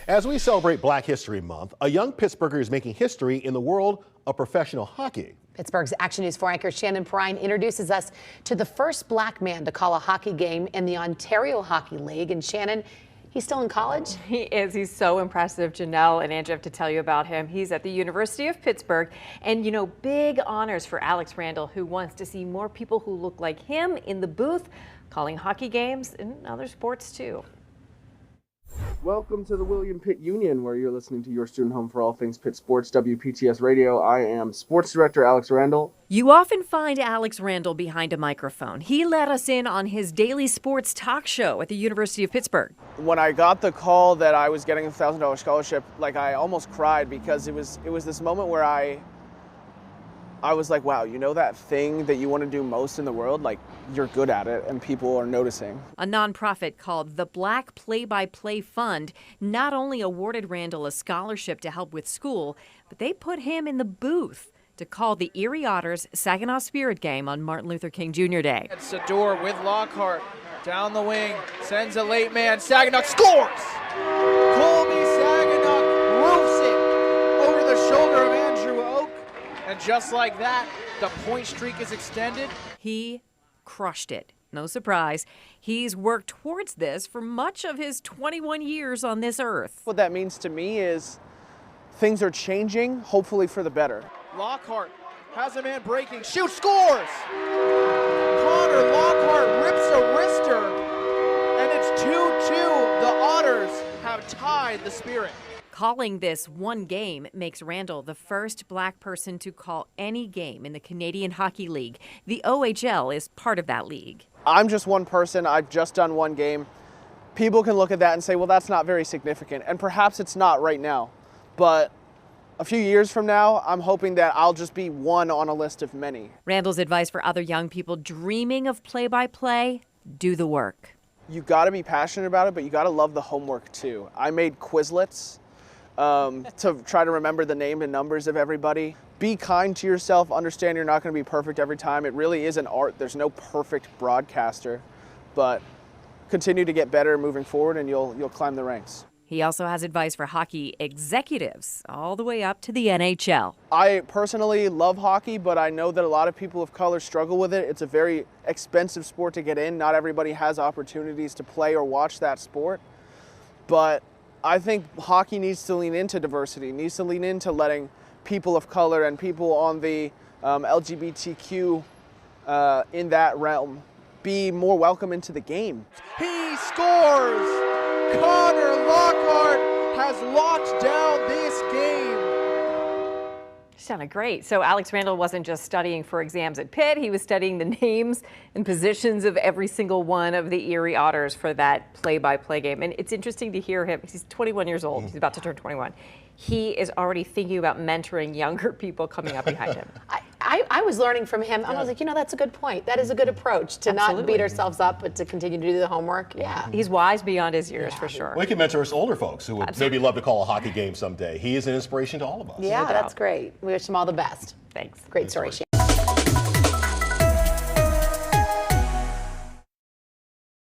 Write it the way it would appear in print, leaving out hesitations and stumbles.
As we celebrate Black History Month, a young Pittsburgher is making history in the world of professional hockey. Pittsburgh's Action News 4 anchor Shannon Perrine introduces us to the first black man to call a hockey game in the Ontario Hockey League. And Shannon, he's still in college? He is. He's so impressive. Janelle and Andrew have to tell you about him. He's at the University of Pittsburgh. And, you know, big honors for Alex Randall, who wants to see more people who look like him in the booth, calling hockey games and other sports, too. Welcome to the William Pitt Union, where you're listening to your student home for all things Pitt sports, WPTS Radio. I am sports director Alex Randall. You often find Alex Randall behind a microphone. He let us in on his daily sports talk show at the University of Pittsburgh. When I got the call that I was getting a $1,000 scholarship, I almost cried, because it was this moment where I was like, wow, you know that thing that you want to do most in the world? Like, you're good at it and people are noticing. A nonprofit called the Black Play-by-Play Fund not only awarded Randall a scholarship to help with school, but they put him in the booth to call the Erie Otters Saginaw Spirit game on Martin Luther King Jr. Day. Sador with Lockhart down the wing, sends a late man, Saginaw scores! Colby Saginaw roofs it over the shoulder of Andrew Oak, and just like that, the point streak is extended. He crushed it. No surprise. He's worked towards this for much of his 21 years on this earth. What that means to me is things are changing, hopefully for the better. Lockhart has a man breaking, shoots, scores! Connor Lockhart rips a wrister, and it's 2-2. The Otters have tied the Spirit. Calling this one game makes Randall the first black person to call any game in the Canadian Hockey League. The OHL is part of that league. I'm just one person. I've just done one game. People can look at that and say, well, that's not very significant. And perhaps it's not right now. But a few years from now, I'm hoping that I'll just be one on a list of many. Randall's advice for other young people dreaming of play-by-play: do the work. You got to be passionate about it, but you got to love the homework too. I made Quizlets to try to remember the name and numbers of everybody. Be kind to yourself. Understand you're not going to be perfect every time. It really is an art. There's no perfect broadcaster, but continue to get better moving forward, and you'll climb the ranks. He also has advice for hockey executives all the way up to the NHL. I personally love hockey, but I know that a lot of people of color struggle with it. It's a very expensive sport to get in. Not everybody has opportunities to play or watch that sport. But I think hockey needs to lean into diversity, needs to lean into letting people of color and people on the LGBTQ in that realm be more welcome into the game. He scores! Connor Lockhart has locked down this game. Sounded great. So Alex Randall wasn't just studying for exams at Pitt. He was studying the names and positions of every single one of the Erie Otters for that play-by-play game. And it's interesting to hear him. He's 21 years old. He's about to turn 21. He is already thinking about mentoring younger people coming up behind him. I was learning from him. I was like, you know, that's a good point. That is a good approach to not beat ourselves up, but to continue to do the homework. Yeah. He's wise beyond his years, for sure. We can mentor us older folks who would maybe love to call a hockey game someday. He is an inspiration to all of us. Yeah, that's great. We wish him all the best. Thanks. Great story, Shannon.